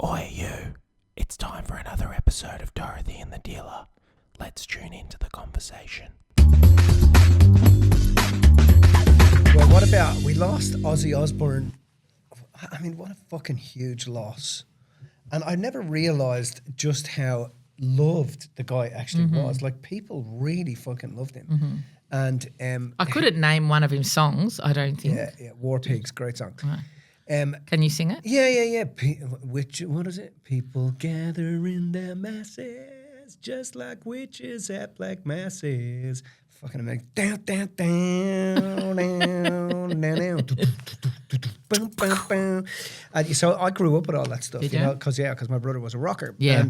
Oi, you. It's time for another episode of Dorothy and the Dealer. Let's tune into the conversation. Well, what about, we lost Ozzy Osbourne. I mean, what a fucking huge loss. And I never realised just how loved the guy actually was. Like, people really fucking loved him. And I couldn't name one of his songs, I don't think. yeah, War Pigs, great song. Right. Can you sing it? Yeah. What is it? People gather in their masses, just like witches at black masses. Fucking amazing. Down. Boom, boom, boom. So I grew up with all that stuff, Did you you? know, because my brother was a rocker. Yeah.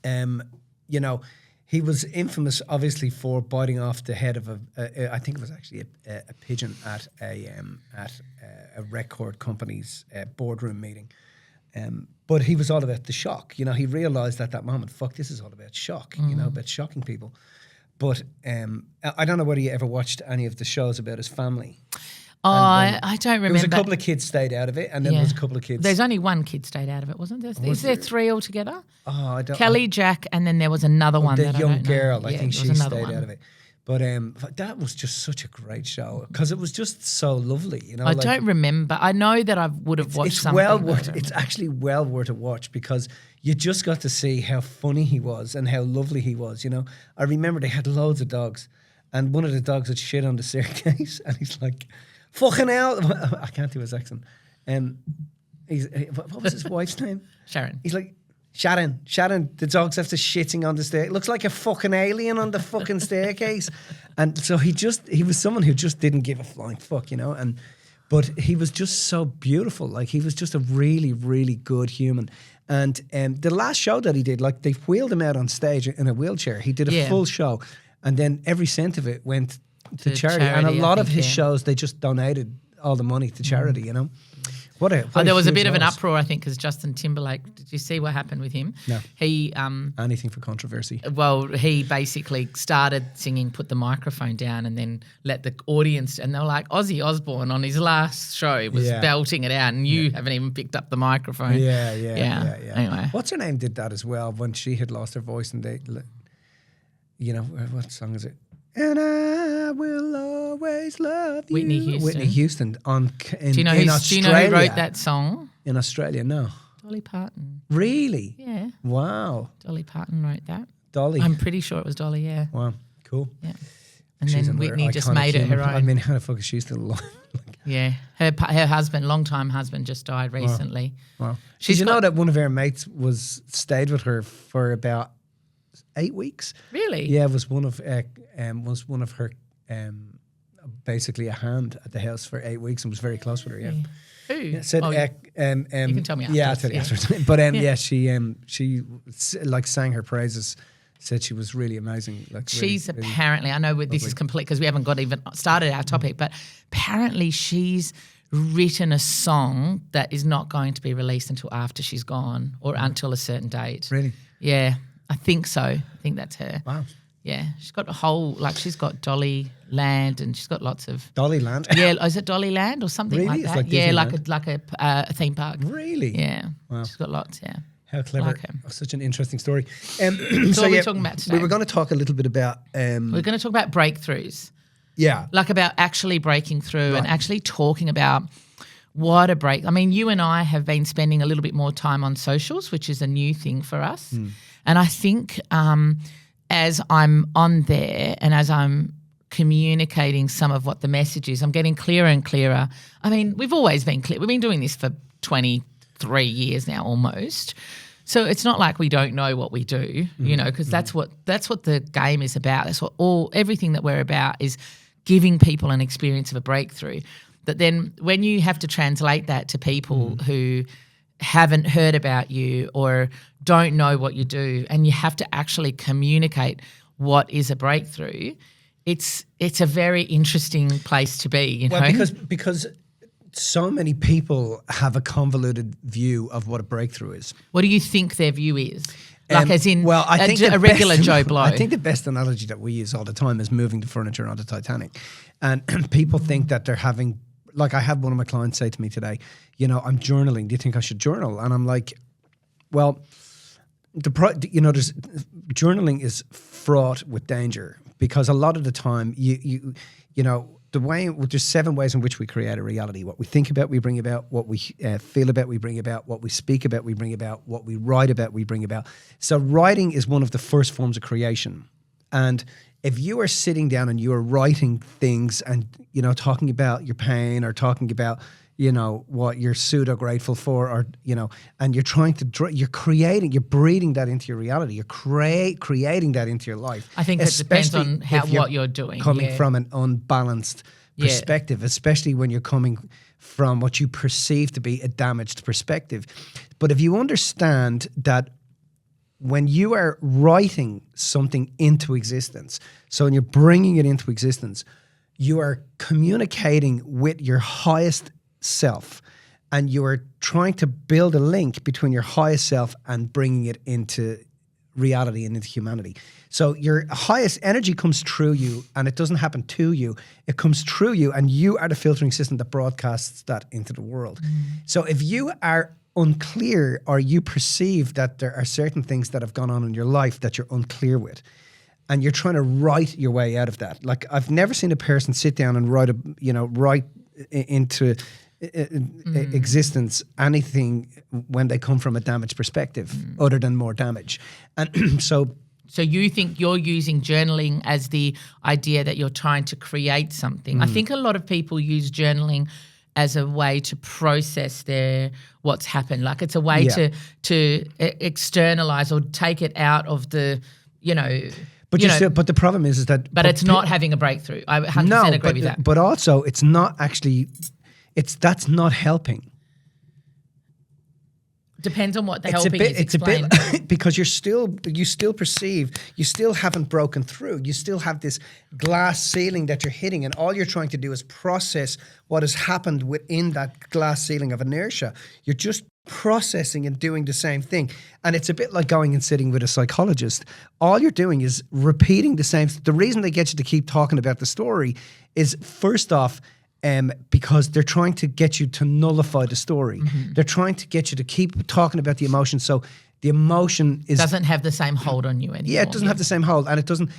And, you know, he was infamous, obviously, for biting off the head of I think it was actually a pigeon at a record company's boardroom meeting. But he was all about the shock. You know, he realised at that moment, fuck, this is all about shock, you know, about shocking people. But I don't know whether you ever watched any of the shows about his family. Oh, I don't remember. There was a couple of kids stayed out of it, and then there was a couple of kids. There's only one kid stayed out of it, wasn't there? Is there three altogether? Oh, I don't. Kelly, Jack, and then there was another one. The that young I don't girl, know. I think there she was another stayed one. out of it. But that was just such a great show because it was just so lovely, you know. I don't remember. I know that I would have watched It's something. well but I worth. don't It's remember. actually well worth a watch because you just got to see how funny he was and how lovely he was. You know, I remember they had loads of dogs, and one of the dogs had shit on the staircase, and he's like, "Fucking hell!" I can't do his accent. What was his wife's name? Sharon. He's like, Sharon, the dog's after shitting on the stair. It looks like a fucking alien on the fucking staircase. And so he was someone who just didn't give a flying fuck, you know. But he was just so beautiful. Like, he was just a really, really good human. And the last show that he did, like, they wheeled him out on stage in a wheelchair. He did a full show. And then every cent of it went to charity. And a lot of his shows, they just donated all the money to charity, you know. There was a bit of an loss. uproar, I think, because Justin Timberlake. Did you see what happened with him? No. He Anything for controversy. Well, he basically started singing, put the microphone down, and then let the audience. And they were like, Ozzy Osbourne on his last show was belting it out, and you haven't even picked up the microphone. Yeah. Anyway, What's her name did that as well when she had lost her voice and they, you know, what song is it? And I will always love you. Whitney Houston. Do do you know who wrote that song? In Australia, no. Dolly Parton. Really? Yeah, Wow. Dolly Parton wrote that. Dolly. I'm pretty sure it was Dolly. Yeah. Wow. Cool. Yeah. And She's then another Whitney just iconic made it her human. own. I mean, how the fuck is she still alive? Yeah, her husband, longtime husband, just died recently. Wow. She's Did you know got- that one of her mates stayed with her for about 8 weeks? Really? Yeah, was one of her basically a hand at the house for 8 weeks and was very close with her. Yeah. Who? Yeah, said, Oh, you can tell me Yeah, I'll afterwards, tell you yeah. afterwards. But she like sang her praises. Said she was really amazing. Like she's really, really apparently, I know this is complete because we haven't got even started our topic, but apparently she's written a song that is not going to be released until after she's gone or until a certain date. Really? Yeah, I think so. I think that's her. Wow. Yeah, she's got a whole, she's got Dolly Land and she's got lots of. Dollyland. Yeah, is it Dolly Land or something Really? like It's that? like Yeah, Disneyland? like a theme park. Really? Yeah. Wow. She's got lots, yeah. How clever. Like him. Oh, such an interesting story. So what are we talking about today? We were going to talk a little bit about We're going to talk about breakthroughs. yeah. Like about actually breaking through and actually talking about what a break. I mean, you and I have been spending a little bit more time on socials, which is a new thing for us. And I think as I'm on there and as I'm communicating some of what the message is, I'm getting clearer and clearer. I mean, we've always been clear. We've been doing this for 23 years now almost. So it's not like we don't know what we do, you know, because that's what the game is about. That's what everything that we're about is giving people an experience of a breakthrough. But then when you have to translate that to people who haven't heard about you or don't know what you do, and you have to actually communicate what is a breakthrough, it's a very interesting place to be, you know. Well, because so many people have a convoluted view of what a breakthrough is. What do you think their view is? Like as in I think a regular Joe Blow. I think the best analogy that we use all the time is moving the furniture on the Titanic. And people think that they're having, like I had one of my clients say to me today, you know, I'm journaling. Do you think I should journal? And I'm like, Well, there's journaling is fraught with danger because a lot of the time you know there's 7 ways in which we create a reality. What we think about, we bring about. What we feel about, we bring about. What we speak about, we bring about. What we write about, we bring about. So writing is one of the first forms of creation. And if you are sitting down and you are writing things and, talking about your pain or talking about, what you're pseudo grateful for, or, and you're you're breathing that into your reality. You're creating that into your life. I think it depends on what you're doing. Coming from an unbalanced perspective, especially when you're coming from what you perceive to be a damaged perspective. But if you understand that when you are writing something into existence, so when you're bringing it into existence, you are communicating with your highest self, and you are trying to build a link between your highest self and bringing it into reality and into humanity. So your highest energy comes through you, and it doesn't happen to you. It comes through you, and you are the filtering system that broadcasts that into the world. So if you are unclear, or you perceive that there are certain things that have gone on in your life that you're unclear with, and you're trying to write your way out of that. Like, I've never seen a person sit down and write into existence anything when they come from a damaged perspective, other than more damage. And so you think you're using journaling as the idea that you're trying to create something. I think a lot of people use journaling as a way to process what's happened. Like, it's a way to externalize or take it out of the, But the problem is that... But it's not having a breakthrough. I 100% agree with that. But also, it's not actually... That's not helping. Depends on what the helping is. Explain. It's a bit because you still perceive, you still haven't broken through. You still have this glass ceiling that you're hitting, and all you're trying to do is process what has happened within that glass ceiling of inertia. You're just processing and doing the same thing. And it's a bit like going and sitting with a psychologist. All you're doing is repeating the same. The reason they get you to keep talking about the story is, first off, because they're trying to get you to nullify the story. They're trying to get you to keep talking about the emotion. So the emotion doesn't have the same hold on you anymore. Yeah, it doesn't have the same hold, and it doesn't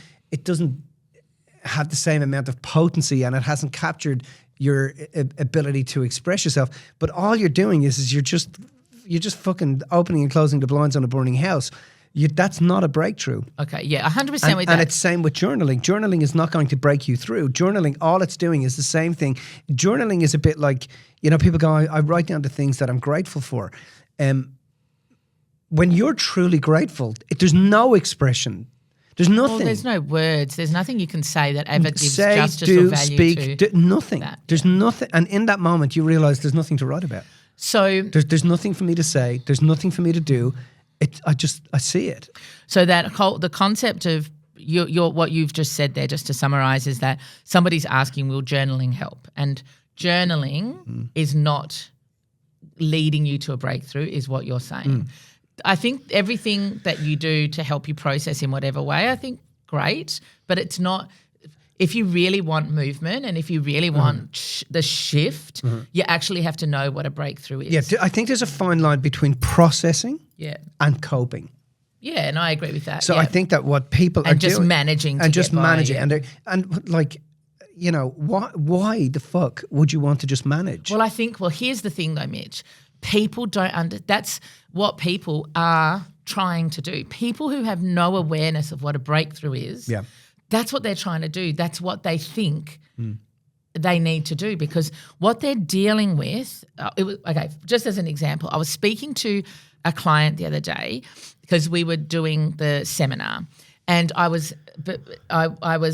have the same amount of potency, and it hasn't captured your ability to express yourself. But all you're doing is you're just fucking opening and closing the blinds on a burning house. That's not a breakthrough. Okay, yeah, 100% with that. And it's same with journaling. Journaling is not going to break you through. Journaling, all it's doing is the same thing. Journaling is a bit like, people go, I write down the things that I'm grateful for. When you're truly grateful, there's no expression. There's nothing. Well, there's no words. There's nothing you can say that ever gives justice or value speak, to nothing. That. There's nothing. And in that moment, you realize there's nothing to write about. So there's nothing for me to say. There's nothing for me to do. I see it. So the concept of your what you've just said there, just to summarize, is that somebody's asking, will journaling help? And journaling is not leading you to a breakthrough, is what you're saying. I think everything that you do to help you process in whatever way, I think great, but it's not. If you really want movement and if you really want the shift, you actually have to know what a breakthrough is. Yeah, I think there's a fine line between processing and coping. Yeah, and I agree with that. So I think that what people are just doing... managing and just managing. Yeah. And like, why the fuck would you want to just manage? Well, here's the thing though, Mitch. People don't that's what people are trying to do. People who have no awareness of what a breakthrough is... Yeah. That's what they're trying to do. That's what they think they need to do, because what they're dealing with just as an example, I was speaking to a client the other day because we were doing the seminar, and I was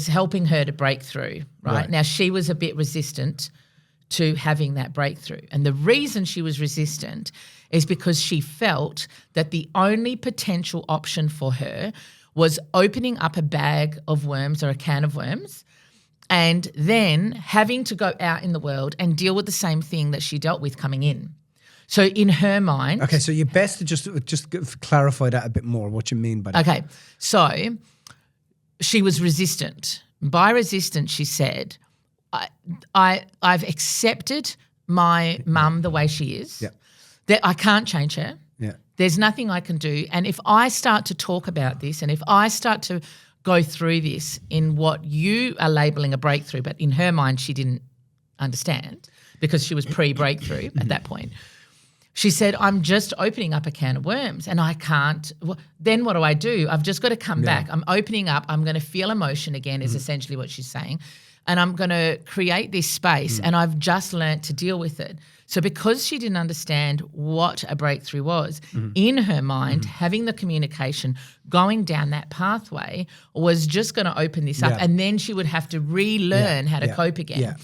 helping her to break through, right? Now, she was a bit resistant to having that breakthrough. And the reason she was resistant is because she felt that the only potential option for her was opening up a bag of worms or a can of worms and then having to go out in the world and deal with the same thing that she dealt with coming in. So in her mind... Okay, so you're best to just clarify that a bit more, what you mean by that. Okay, so she was resistant. By resistant, she said, I've accepted my mum the way she is. Yeah. That I can't change her. Yeah. there's nothing I can do. And if I start to talk about this and if I start to go through this in what you are labeling a breakthrough, but in her mind she didn't understand because she was pre-breakthrough at that point. She said, I'm just opening up a can of worms and I can't. Then what do? I've just got to come back. I'm opening up. I'm going to feel emotion again is essentially what she's saying. And I'm going to create this space and I've just learnt to deal with it. So because she didn't understand what a breakthrough was, in her mind, having the communication, going down that pathway was just going to open this up and then she would have to relearn how to cope again.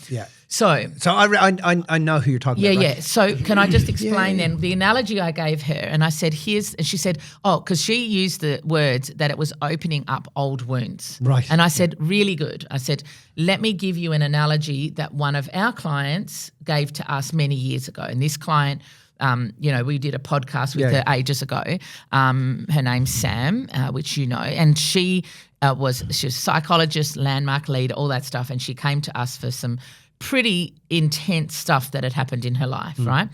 So I know who you're talking about. Right? So can I just explain then the analogy I gave her? And I said, and she said, because she used the words that it was opening up old wounds. Right. And I said, really good. I said, let me give you an analogy that one of our clients gave to us many years ago. And this client, we did a podcast with her ages ago. Her name's Sam, which you know, and she was a psychologist, landmark leader, all that stuff. And she came to us for some pretty intense stuff that had happened in her life, right?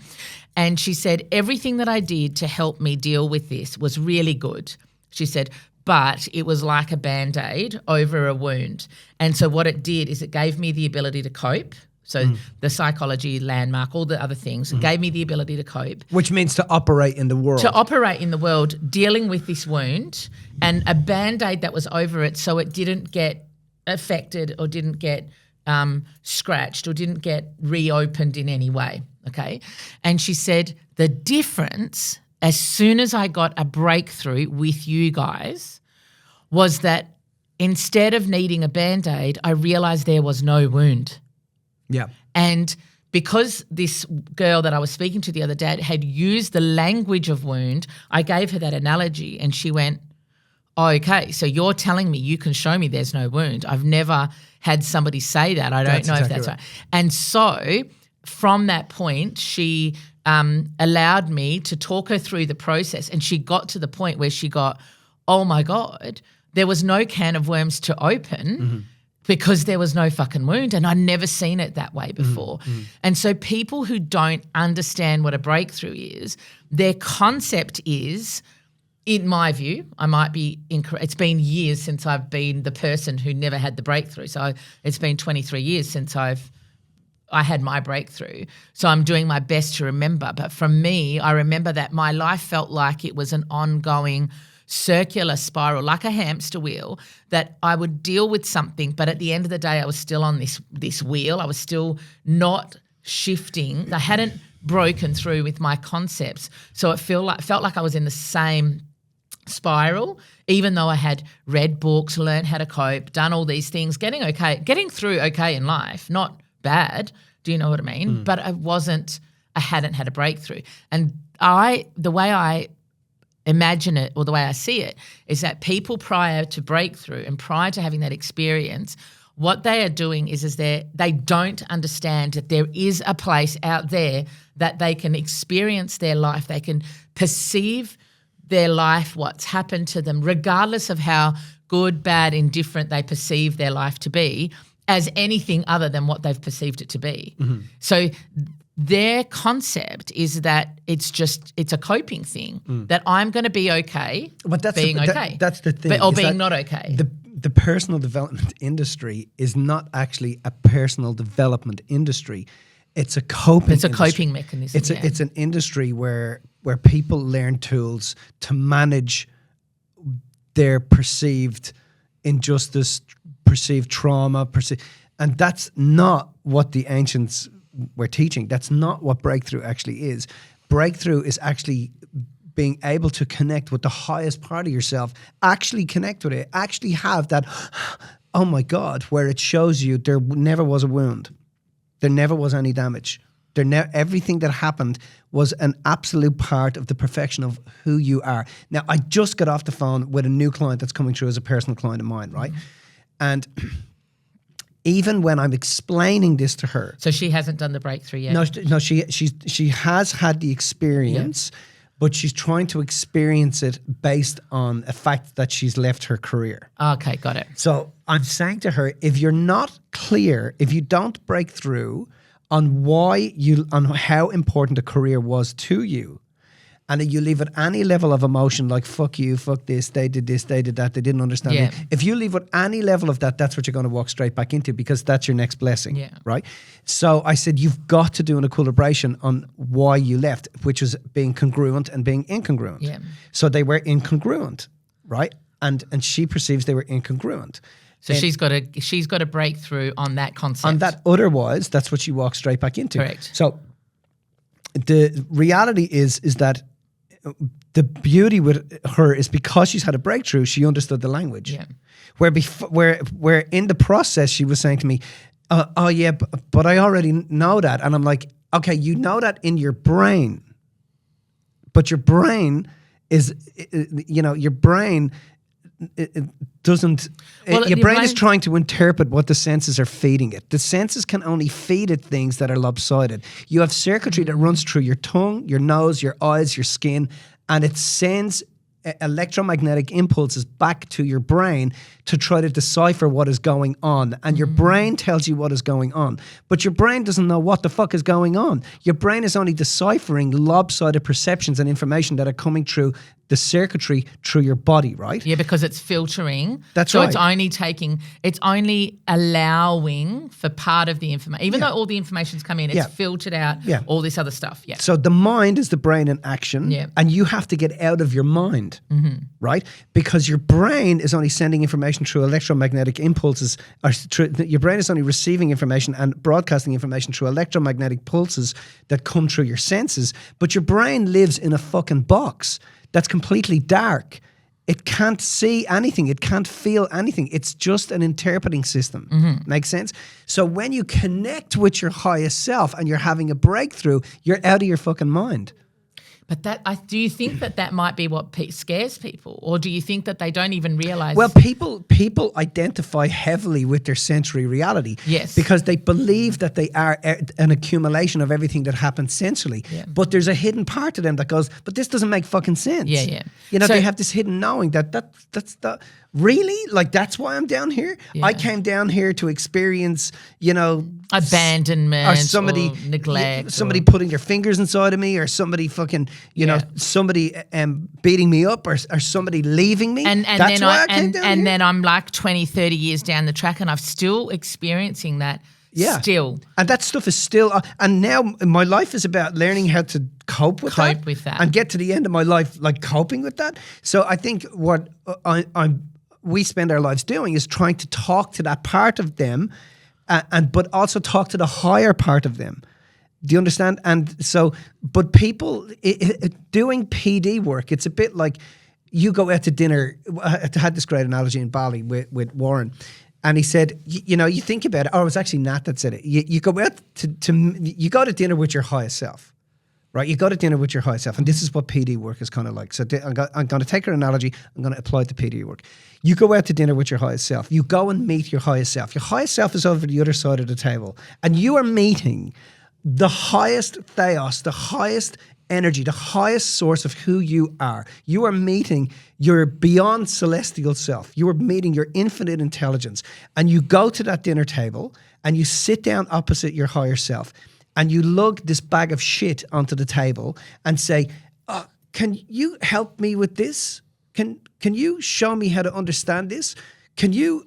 And she said, everything that I did to help me deal with this was really good. She said, but it was like a Band-Aid over a wound. And so what it did is it gave me the ability to cope. So the psychology, landmark, all the other things, it gave me the ability to cope. Which means to operate in the world. To operate in the world, dealing with this wound and a Band-Aid that was over it so it didn't get affected or didn't get scratched or didn't get reopened in any way, okay? And she said the difference as soon as I got a breakthrough with you guys was that instead of needing a Band-Aid, I realised there was no wound. Yeah. And because this girl that I was speaking to the other day had used the language of wound, I gave her that analogy and she went, oh, okay, so you're telling me you can show me there's no wound. I've never had somebody say that. I don't know if that's right. And so from that point, she allowed me to talk her through the process and she got to the point where she got, oh, my God, there was no can of worms to open because there was no fucking wound and I'd never seen it that way before. And so people who don't understand what a breakthrough is, their concept is, in my view, I might be incorrect. It's been years since I've been the person who never had the breakthrough. So it's been 23 years since I had my breakthrough. So I'm doing my best to remember. But for me, I remember that my life felt like it was an ongoing circular spiral, like a hamster wheel, that I would deal with something, but at the end of the day, I was still on this wheel. I was still not shifting. I hadn't broken through with my concepts. So it felt like I was in the same spiral, even though I had read books, learned how to cope, done all these things, getting through okay in life, not bad. Do you know what I mean? But I hadn't had a breakthrough. And the way I imagine it or the way I see it is that people prior to breakthrough and prior to having that experience, what they are doing is they don't understand that there is a place out there that they can experience their life, they can perceive their life, what's happened to them, regardless of how good, bad, indifferent they perceive their life to be, as anything other than what they've perceived it to be. So their concept is that it's a coping thing, that I'm going to be okay being okay. That's the thing. Or being not okay. The personal development industry is not actually a personal development industry. It's a coping It's a coping mechanism. It's an industry where people learn tools to manage their perceived injustice, perceived trauma, and that's not what the ancients were teaching. That's not what breakthrough actually is. Breakthrough is actually being able to connect with the highest part of yourself, actually connect with it, actually have that, oh my God, where it shows you there never was a wound. There never was any damage. Everything that happened was an absolute part of the perfection of who you are. Now, I just got off the phone with a new client that's coming through as a personal client of mine, right? And even when I'm explaining this to her, so she hasn't done the breakthrough yet. No, she has had the experience, but she's trying to experience it based on a fact that she's left her career. Okay, got it. So I'm saying to her, if you're not clear, if you don't break through on how important a career was to you, and you leave with any level of emotion, like fuck you, fuck this, they did this, they did that, they didn't understand Yeah. me. If you leave with any level of that, that's what you're going to walk straight back into, because that's your next blessing, Yeah. right? So I said, you've got to do an equilibration on why you left, which was being congruent and being incongruent. Yeah. So they were incongruent, right? And she perceives they were incongruent. So she's got a breakthrough on that concept. On that otherwise, that's what you walk straight back into. Correct. So the reality is that the beauty with her is because she's had a breakthrough, she understood the language. Yeah. Where in the process she was saying to me, "Oh yeah, but I already know that," and I'm like, "Okay, you know that in your brain, but your brain is, your brain." It doesn't. Well, your brain is brain- trying to interpret what the senses are feeding it. The senses can only feed it things that are lopsided. You have circuitry that runs through your tongue, your nose, your eyes, your skin, and it sends electromagnetic impulses back to your brain to try to decipher what is going on. And your brain tells you what is going on. But your brain doesn't know what the fuck is going on. Your brain is only deciphering lopsided perceptions and information that are coming through the circuitry through your body, right? Yeah, because it's filtering. That's so right. it's only allowing for part of the information. Even though all the information's come in, it's Yeah. filtered out Yeah. all this other stuff. Yeah. So the mind is the brain in action, Yeah. and you have to get out of your mind, right? Because your brain is only sending information through electromagnetic impulses. Your brain is only receiving information and broadcasting information through electromagnetic pulses that come through your senses. But your brain lives in a fucking box that's completely dark. It can't see anything. It can't feel anything. It's just an interpreting system. Makes sense? So when you connect with your highest self and you're having a breakthrough, you're out of your fucking mind. But do you think that might be what scares people, or do you think that they don't even realize? Well, people identify heavily with their sensory reality. Yes. Because they believe that they are an accumulation of everything that happens sensually. Yeah. But there's a hidden part of them that goes, but this doesn't make fucking sense. Yeah, yeah. So, So- they have this hidden knowing that's the really, like, that's why I'm down here. Yeah. I came down here to experience, abandonment or somebody or neglect, somebody or- putting their fingers inside of me, or somebody fucking, Yeah. somebody beating me up, or somebody leaving me. And That's then why I came down here. then I'm like 20, 30 years down the track, and I'm still experiencing that. Yeah. Still. And that stuff is still, and now my life is about learning how to cope with that, and get to the end of my life like coping with that. So I think what we spend our lives doing is trying to talk to that part of them, but also talk to the higher part of them. Do you understand? And so, but people doing PD work, it's a bit like you go out to dinner. I had this great analogy in Bali with Warren. And he said, you think about it. Oh, it was actually Nat that said it. You go out you go to dinner with your highest self, right? You go to dinner with your highest self. And this is what PD work is kind of like. So I'm going to take her analogy. I'm going to apply it to PD work. You go out to dinner with your highest self. You go and meet your highest self. Your highest self is over the other side of the table. And you are meeting the highest theos, the highest energy, the highest source of who you are. You are meeting your beyond celestial self. You are meeting your infinite intelligence. And you go to that dinner table and you sit down opposite your higher self and you lug this bag of shit onto the table and say, can you help me with this? Can you show me how to understand this? Can you,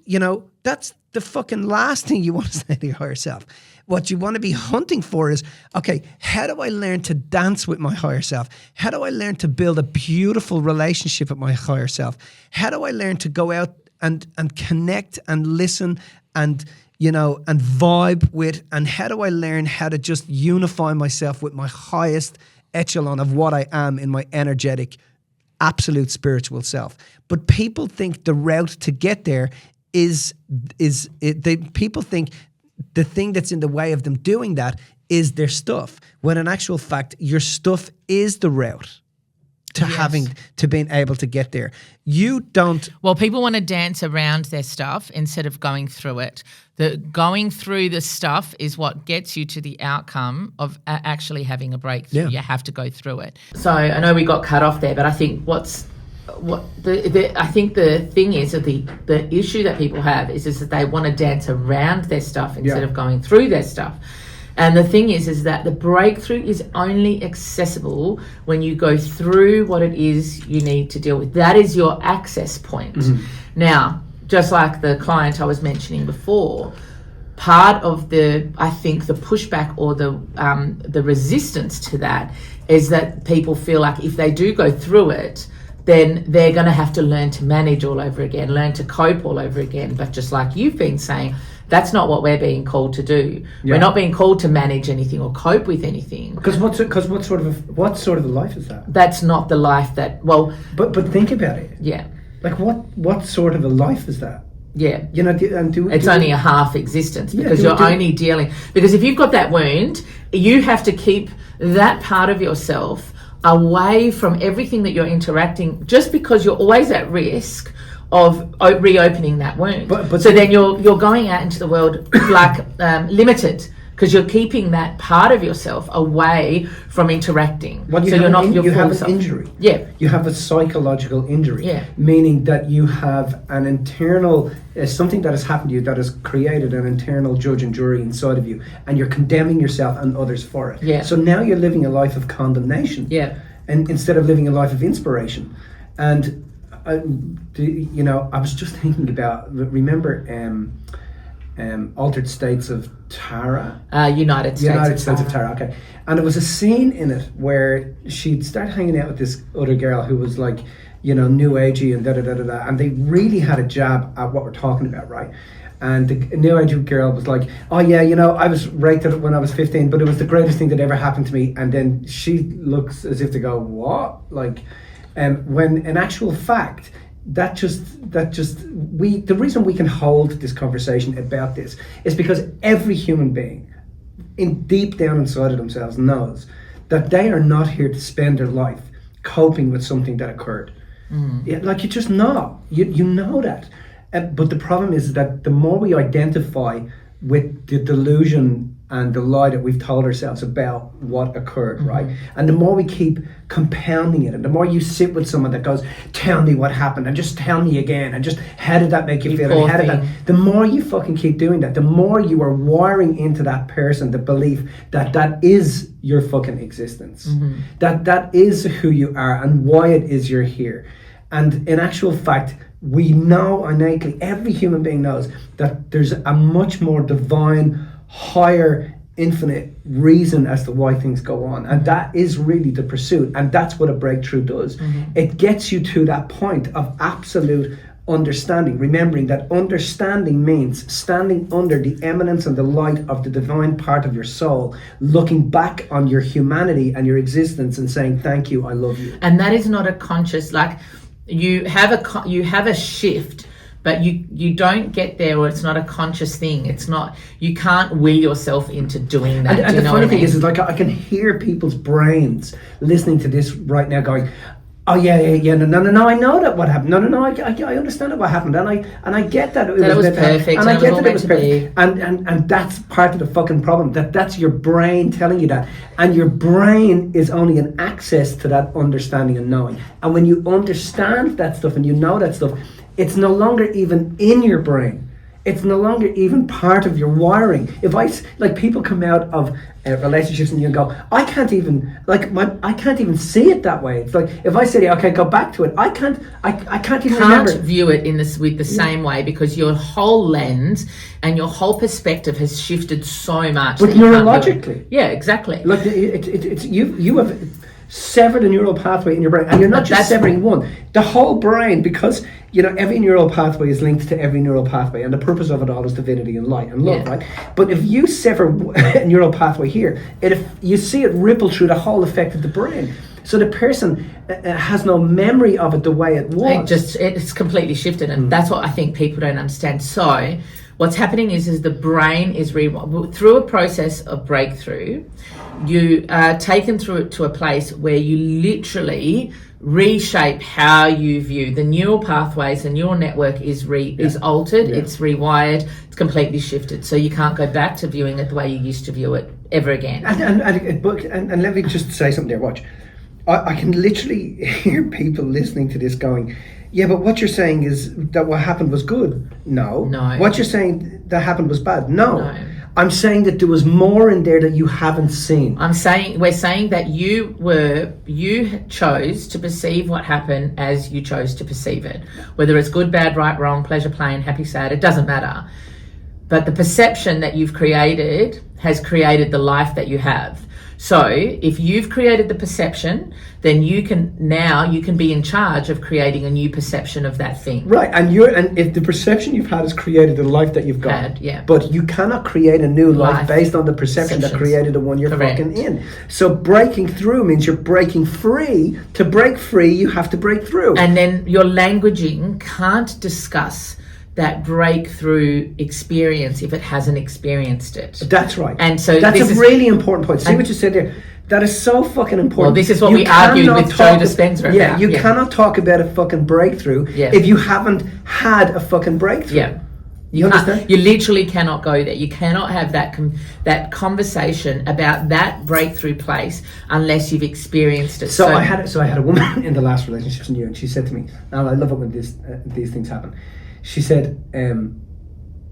that's the fucking last thing you want to say to your higher self. What you want to be hunting for is, okay, how do I learn to dance with my higher self? How do I learn to build a beautiful relationship with my higher self? How do I learn to go out and connect and listen and, and vibe with, and how do I learn how to just unify myself with my highest echelon of what I am in my energetic, absolute spiritual self? But people think the route to get there people think the thing that's in the way of them doing that is their stuff, when in actual fact, your stuff is the route to being able to get there. You don't. Well, people want to dance around their stuff instead of going through it. The going through the stuff is what gets you to the outcome of actually having a breakthrough. Yeah. You have to go through it. So I know we got cut off there, but I think the thing is that the issue that people have is that they want to dance around their stuff instead of going through their stuff. And the thing is that the breakthrough is only accessible when you go through what it is you need to deal with. That is your access point. Now, just like the client I was mentioning before, part of I think the pushback or the resistance to that is that people feel like if they do go through it, then they're going to have to learn to manage all over again, learn to cope all over again. But just like you've been saying, that's not what we're being called to do. Yeah. We're not being called to manage anything or cope with anything. Because what sort of a life is that? That's not the life that, But think about it. Yeah. Like what sort of a life is that? Yeah. You know, it's only a half existence because you're only dealing, because if you've got that wound, you have to keep that part of yourself away from everything that you're interacting, just because you're always at risk of reopening that wound. But so then you're going out into the world like limited, because you're keeping that part of yourself away from interacting. You have an injury. Yeah. You have a psychological injury. Yeah. Meaning that you have an internal, something that has happened to you that has created an internal judge and jury inside of you, and you're condemning yourself and others for it. Yeah. So now you're living a life of condemnation. Yeah. And instead of living a life of inspiration. And, I was just thinking about, remember, Altered States of Tara? United States of Tara, okay. And there was a scene in it where she'd start hanging out with this other girl who was like, new agey and da-da-da-da-da, and they really had a jab at what we're talking about, right? And the new agey girl was like, oh yeah, I was raped when I was 15, but it was the greatest thing that ever happened to me. And then she looks as if to go, what? Like, when in actual fact, the reason we can hold this conversation about this is because every human being deep down inside of themselves knows that they are not here to spend their life coping with something that occurred. Like, you just know, you know that. But the problem is that the more we identify with the delusion and the lie that we've told ourselves about what occurred, right? And the more we keep compounding it, and the more you sit with someone that goes, tell me what happened, and just tell me again, and just how did that make you feel, and how did that, the more you fucking keep doing that, the more you are wiring into that person the belief that that is your fucking existence, that is who you are and why it is you're here. And in actual fact, we know innately, every human being knows, that there's a much more divine, higher, infinite reason as to why things go on. And that is really the pursuit. And that's what a breakthrough does. It gets you to that point of absolute understanding, remembering that understanding means standing under the eminence and the light of the divine part of your soul, looking back on your humanity and your existence and saying, thank you, I love you. And that is not a conscious, like, you have a shift, but you don't get there, or it's not a conscious thing. It's not, you can't will yourself into doing that. And the funny thing is like, I can hear people's brains listening to this right now going, oh yeah, no, I know that what happened. No, I understand what happened, and I get that it was perfect, and I get that it was perfect, and that's part of the fucking problem. That's your brain telling you that, and your brain is only an access to that understanding and knowing. And when you understand that stuff and you know that stuff, it's no longer even in your brain. It's no longer even part of your wiring. If people come out of relationships and you go, I can't even see it that way. It's like, if I say, okay, go back to it, I can't even remember. View it with the same way, because your whole lens and your whole perspective has shifted so much. But neurologically. Yeah, exactly. Like, it's you have severed a neural pathway in your brain, and you're not just severing one, the whole brain, because every neural pathway is linked to every neural pathway, and the purpose of it all is divinity and light and love, right? But if you sever a neural pathway here, you see it ripple through the whole effect of the brain. So the person has no memory of it the way it was. It's completely shifted, and that's what I think people don't understand. So what's happening is the brain is through a process of breakthrough. You are taken through it to a place where you literally reshape how you view the neural pathways. The neural network is altered, it's rewired, it's completely shifted. So you can't go back to viewing it the way you used to view it ever again. And let me just say something there. Watch. I can literally hear people listening to this going, yeah, but what you're saying is that what happened was good. No. What you're saying that happened was bad. No. I'm saying that there was more in there that you haven't seen. We're saying that you chose to perceive what happened as you chose to perceive it. Whether it's good, bad, right, wrong, pleasure, pain, happy, sad, it doesn't matter. But the perception that you've created has created the life that you have. So if you've created the perception, then you can be in charge of creating a new perception of that thing. Right, and if the perception you've had has created the life that you've got, yeah. But you cannot create a new life based on the perception that created the one you're fucking in. So breaking through means you're breaking free. To break free, you have to break through. And then your languaging can't discuss that breakthrough experience if it hasn't experienced it. That's right. And so that's a really important point. See what you said there? That is so fucking important. Well, this is what we argued with Joe Dispenza about. Yeah, you cannot talk about a fucking breakthrough if you haven't had a fucking breakthrough. Yeah. You understand? You literally cannot go there. You cannot have that conversation about that breakthrough place unless you've experienced it. So I had a woman in the last relationship and she said to me, and I love it when these things happen. She said,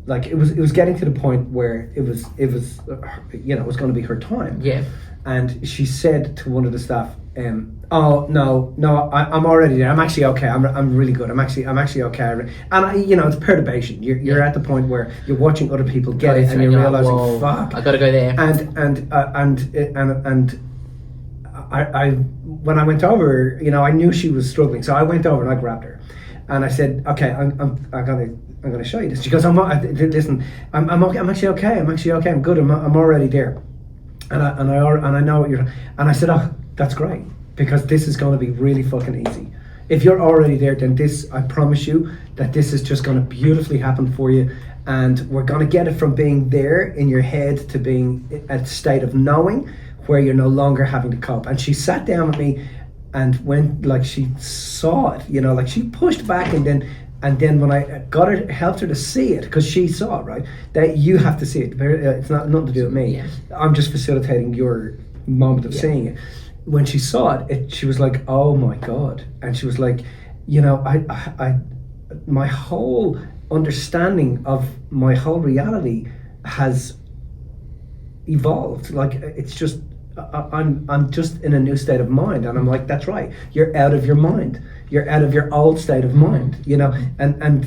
like it was getting to the point where it was it was going to be her time. Yeah. And she said to one of the staff, "Oh no, I'm already there. I'm actually okay. I'm really good. I'm actually okay." And it's perturbation. You're at the point where you're watching other people get it, and you're realizing, "Fuck, I got to go there." And I when I went over, I knew she was struggling, so I went over and I grabbed her, and I said, "Okay, I'm gonna show you this." She goes, "Listen, I'm okay. I'm actually okay. I'm good. I'm already there." And I know what you're. And I said, "Oh, that's great, because this is going to be really fucking easy. If you're already there, then I promise you that this is just going to beautifully happen for you, and we're going to get it from being there in your head to being at a state of knowing where you're no longer having to cope." And she sat down with me, and when she saw it, she pushed back, and then when I helped her to see it, because she saw it, right? That you have to see it. It's nothing to do with me. Yeah. I'm just facilitating your moment of seeing it. When she saw it, she was like, "Oh my God!" And she was like, I my whole understanding of my whole reality has evolved. Like it's just I'm just in a new state of mind, and I'm like, "That's right. You're out of your mind. You're out of your old state of mind, and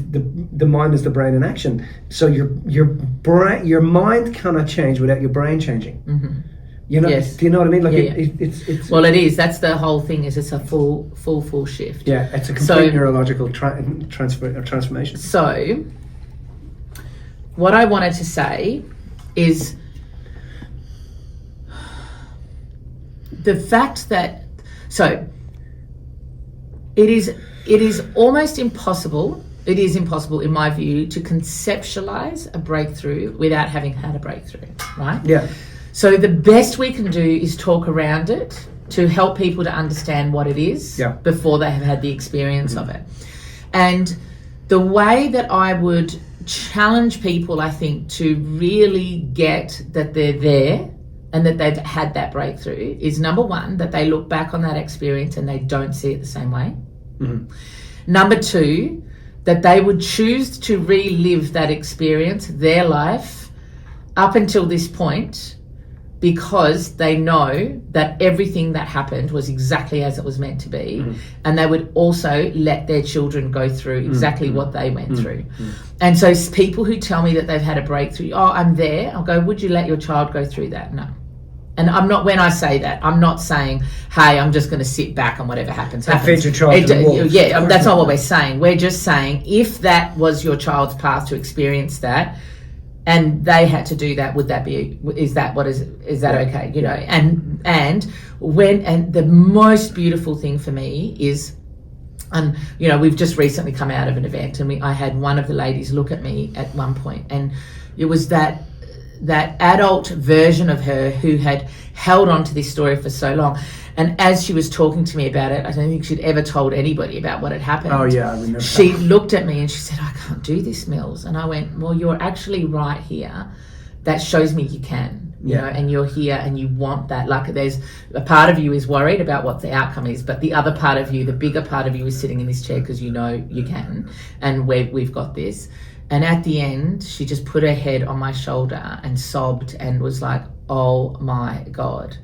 the mind is the brain in action. So your mind cannot change without your brain changing." Mm-hmm. Yes. Do you know what I mean? Like it's well, it is. That's the whole thing. Is it's a full shift. Yeah, it's a complete neurological transformation. So, what I wanted to say is the fact that it is almost impossible. It is impossible, in my view, to conceptualize a breakthrough without having had a breakthrough, right? Yeah. So the best we can do is talk around it to help people to understand what it is before they have had the experience of it. And the way that I would challenge people, I think, to really get that they're there and that they've had that breakthrough is, number one, that they look back on that experience and they don't see it the same way. Mm-hmm. Number two, that they would choose to relive that experience, their life, up until this point, because they know that everything that happened was exactly as it was meant to be. Mm-hmm. And they would also let their children go through exactly what they went through. And so people who tell me that they've had a breakthrough, "Oh, I'm there," I'll go, "Would you let your child go through that?" No. And when I say that, I'm not saying, "Hey, I'm just going to sit back and whatever happens." Feed your child to the wolves. Yeah, that's not what we're saying. We're just saying, if that was your child's path to experience that, and they had to do that, is that okay? And the most beautiful thing for me is, we've just recently come out of an event, and I had one of the ladies look at me at one point, and it was that adult version of her who had held on to this story for so long. And as she was talking to me about it, I don't think she'd ever told anybody about what had happened. Oh, yeah, I remember. She looked at me and she said, "I can't do this, Mills." And I went, "Well, you're actually right here. That shows me you can." you know, and you're here and you want that. Like, there's a part of you is worried about what the outcome is, but the other part of you, the bigger part of you, is sitting in this chair because you know you can, and we've got this. And at the end, she just put her head on my shoulder and sobbed and was like, oh my God.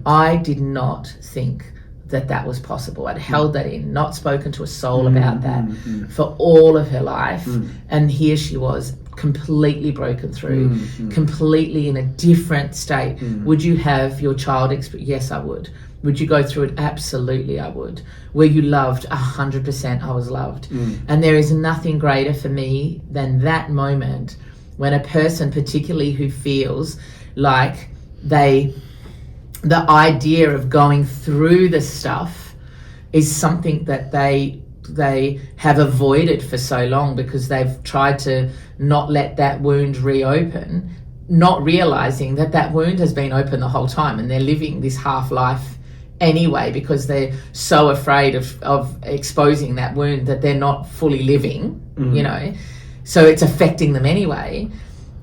I did not think that was possible. I'd held that in, not spoken to a soul about that for all of her life. And here she was, completely broken through, completely in a different state. Would you have your child experience? Yes, I would. Would you go through it? Absolutely, I would. Were you loved? 100% I was loved. And there is nothing greater for me than that moment when a person, particularly who feels like the idea of going through the stuff is something that they have avoided for so long because they've tried to not let that wound reopen, not realizing that wound has been open the whole time, and they're living this half-life anyway because they're so afraid of exposing that wound that they're not fully living, you know, so it's affecting them anyway.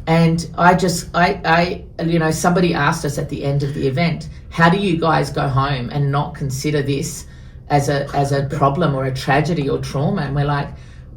And I you know, somebody asked us at the end of the event, how do you guys go home and not consider this as a problem or a tragedy or trauma? And we're like,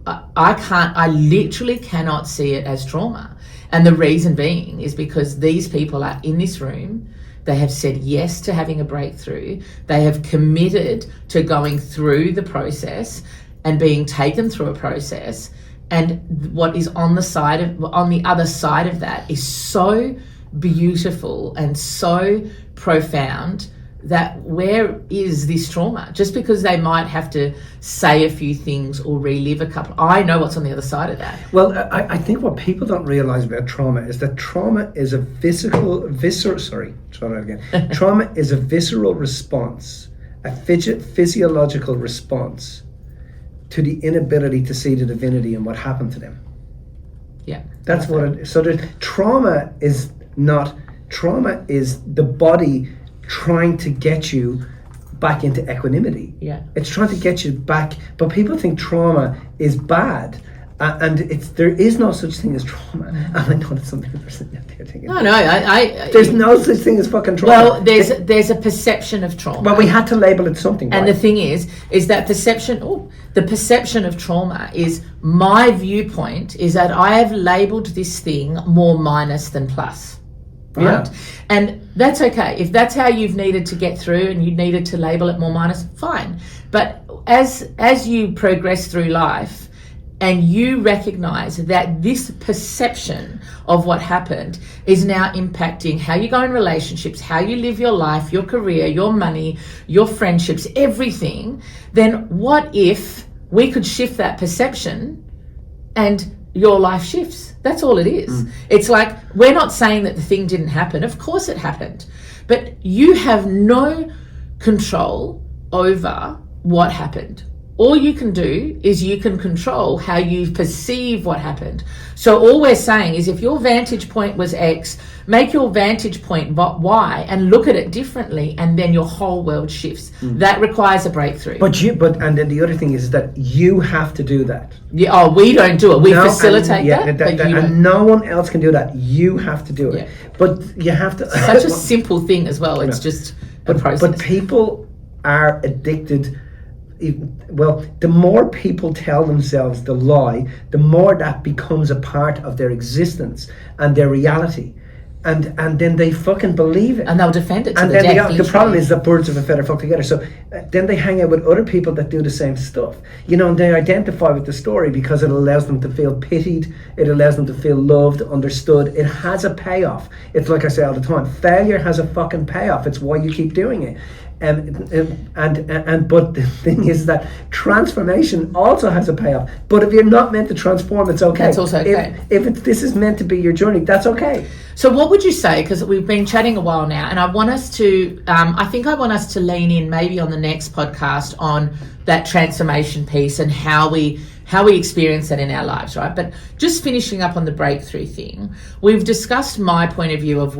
I literally cannot see it as trauma. And the reason being is because these people are in this room. They have said yes to having a breakthrough. They have committed to going through the process and being taken through a process. And what is on the other side of that is so beautiful and so profound that where is this trauma? Just because they might have to say a few things or relive a couple, I know what's on the other side of that. Well, I think what people don't realize about trauma is that trauma is a trauma is a visceral response, a physiological response to the inability to see the divinity in what happened to them. Yeah. That's what it is. So the trauma is the body trying to get you back into equanimity. Yeah. It's trying to get you back, but people think trauma is bad. And there is no such thing as trauma. And I know that's something people are sitting out there thinking. No, there's no such thing as fucking trauma. Well, there's a perception of trauma. Well, we had to label it something. And the thing is that the perception of trauma is, my viewpoint is that I have labelled this thing more minus than plus. Right? Yeah. And that's okay. If that's how you've needed to get through and you needed to label it more minus, fine. But as you progress through life, and you recognize that this perception of what happened is now impacting how you go in relationships, how you live your life, your career, your money, your friendships, everything, then what if we could shift that perception and your life shifts? That's all it is. It's like, we're not saying that the thing didn't happen. Of course it happened. But you have no control over what happened. All you can do is you can control how you perceive what happened. So all we're saying is, if your vantage point was X, make your vantage point Y and look at it differently, and then your whole world shifts. That requires a breakthrough. But and then the other thing is that you have to do that. Yeah, oh, we don't do it. We facilitate and no one else can do that. You have to do it. Yeah. But you have to. Such a simple thing as well. It's just a process. But people are addicted. Well, the more people tell themselves the lie, the more that becomes a part of their existence and their reality. And then they fucking believe it. And they'll defend it to and the death. The problem is that birds of a feather flock together. So then they hang out with other people that do the same stuff. You know, and they identify with the story because it allows them to feel pitied. It allows them to feel loved, understood. It has a payoff. It's like I say all the time, failure has a fucking payoff. It's why you keep doing it. But the thing is that transformation also has a payoff. But if you're not meant to transform, it's okay. That's also okay. If this is meant to be your journey, that's okay. So what would you say, because we've been chatting a while now, and I want us to, I think I want us to lean in maybe on the next podcast on that transformation piece and how we experience that in our lives, right? But just finishing up on the breakthrough thing, we've discussed my point of view of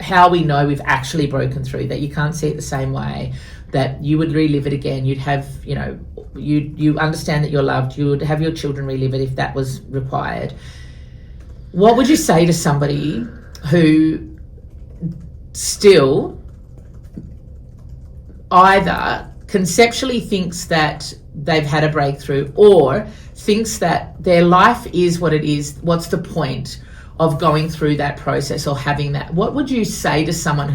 how we know we've actually broken through, that you can't see it the same way, that you would relive it again. You'd have, you know, you understand that you're loved. You would have your children relive it if that was required. What would you say to somebody who still either conceptually thinks that they've had a breakthrough or thinks that their life is what it is. What's the point of going through that process or having that? What would you say to somebody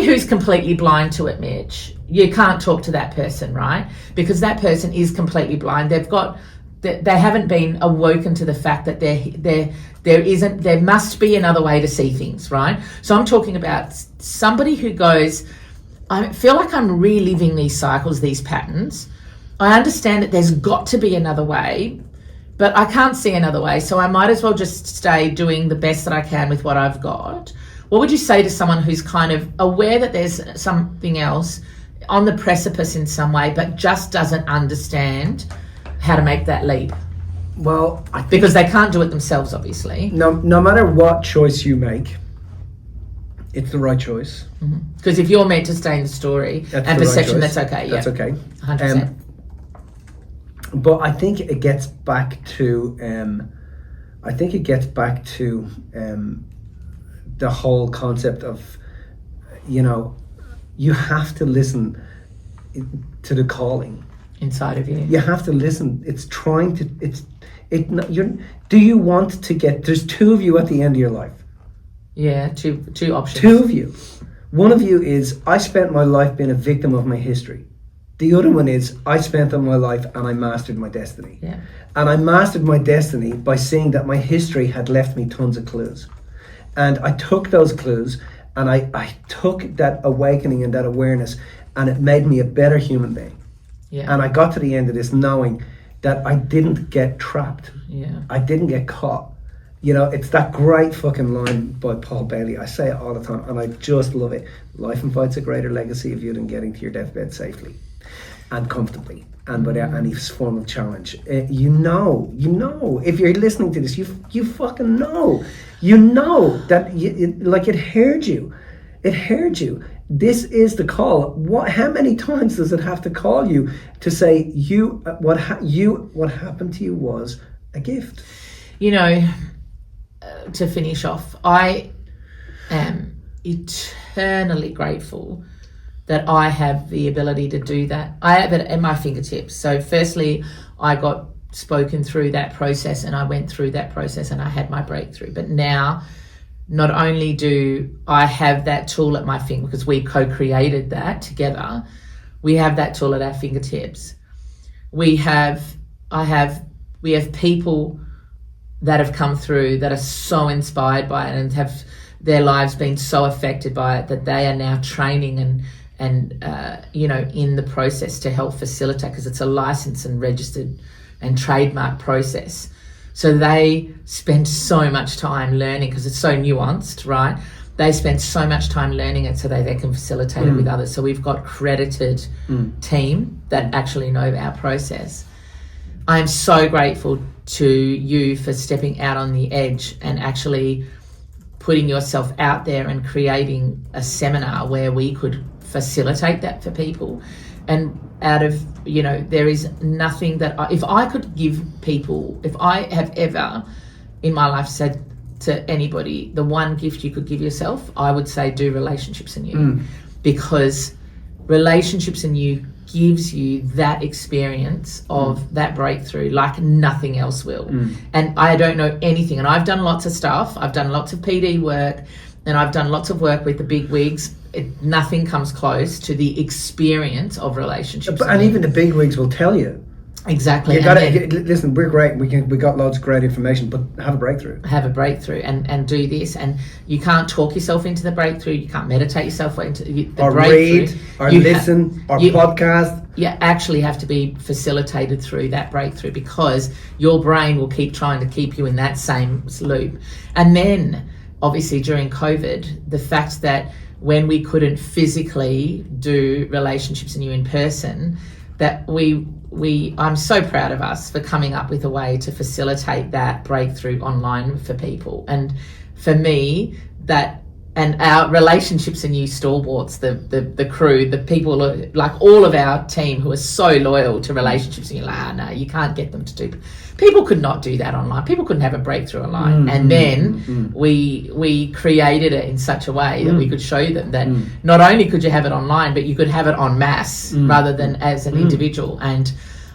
who's completely blind to it, Mitch? You can't talk to that person, right? Because that person is completely blind. They haven't been awoken to the fact that there must be another way to see things, right? So I'm talking about somebody who goes, I feel like I'm reliving these cycles, these patterns. I understand that there's got to be another way, but I can't see another way. So I might as well just stay doing the best that I can with what I've got. What would you say to someone who's kind of aware that there's something else on the precipice in some way, but just doesn't understand how to make that leap? Well, because they can't do it themselves, obviously. No matter what choice you make, it's the right choice. Because if you're meant to stay in the story and perception, that's okay. That's okay. 100%. But I think it gets back to the whole concept of, you have to listen to the calling inside of you. You have to listen. Do you want to there's two of you at the end of your life. Yeah, two options. Two of you. One of you is, I spent my life being a victim of my history. The other one is, I spent all my life and I mastered my destiny. Yeah. And I mastered my destiny by seeing that my history had left me tons of clues. And I took those clues and I took that awakening and that awareness, and it made me a better human being. Yeah. And I got to the end of this knowing that I didn't get trapped. Yeah. I didn't get caught. It's that great fucking line by Paul Bailey. I say it all the time and I just love it. Life invites a greater legacy of you than getting to your deathbed safely and comfortably and without any form of challenge. You know, if you're listening to this, you fucking know. You know that it heard you. It heard you. This is the call. How many times does it have to call you to say what happened to you was a gift? To finish off, I am eternally grateful that I have the ability to do that. I have it at my fingertips. So firstly, I got spoken through that process and I went through that process and I had my breakthrough. But now, not only do I have that tool at my finger, because we co-created that together, we have that tool at our fingertips. We have people that have come through that are so inspired by it and have their lives been so affected by it that they are now training and in the process to help facilitate, because it's a licensed and registered and trademark process. So they spend so much time learning because it's so nuanced, right? They spend so much time learning it so that they can facilitate it with others. So we've got credited team that actually know our process. I'm so grateful to you for stepping out on the edge and actually putting yourself out there and creating a seminar where we could facilitate that for people. And out of, there is nothing that if I could give people, if I have ever in my life said to anybody, the one gift you could give yourself, I would say do relationships in you. Because relationships in you gives you that experience of that breakthrough like nothing else will. And I don't know anything, and I've done lots of stuff, I've done lots of PD work, and I've done lots of work with the big wigs. Nothing comes close to the experience of relationships. And even the big wigs will tell you. Exactly. You got to listen. We're great. We got loads of great information, but have a breakthrough. Have a breakthrough and do this. And you can't talk yourself into the breakthrough. You can't meditate yourself into the breakthrough. Read, or listen, or podcast. You actually have to be facilitated through that breakthrough, because your brain will keep trying to keep you in that same loop. And then, obviously, during COVID, the fact that when we couldn't physically do relationships in you in person, that I'm so proud of us for coming up with a way to facilitate that breakthrough online for people. And for me, that and our relationships and you stalwarts, the crew, the people, like all of our team who are so loyal to relationships, and you're like, no, you can't get them to do. People could not do that online. People couldn't have a breakthrough online. And then we created it in such a way that we could show them that not only could you have it online, but you could have it en masse rather than as an individual. And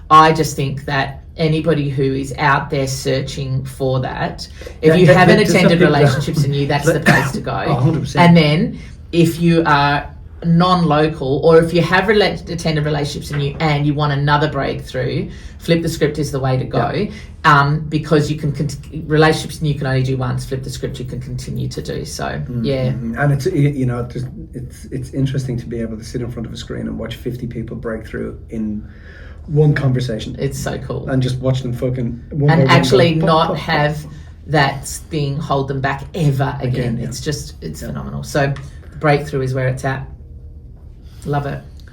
I just think that anybody who is out there searching for that, if you haven't attended relationships in you, that's the place to go. 100%. And then if you are non-local, or if you have attended relationships in you and you want another breakthrough, Flip the Script is the way to go. Because you can relationships and you can only do once. Flip the Script you can continue to do. So and it's, you know, it's interesting to be able to sit in front of a screen and watch 50 people break through in one conversation. It's so cool. And just watch them fucking and actually not have that thing hold them back ever again. It's just, it's phenomenal. So breakthrough is where it's at. Love it.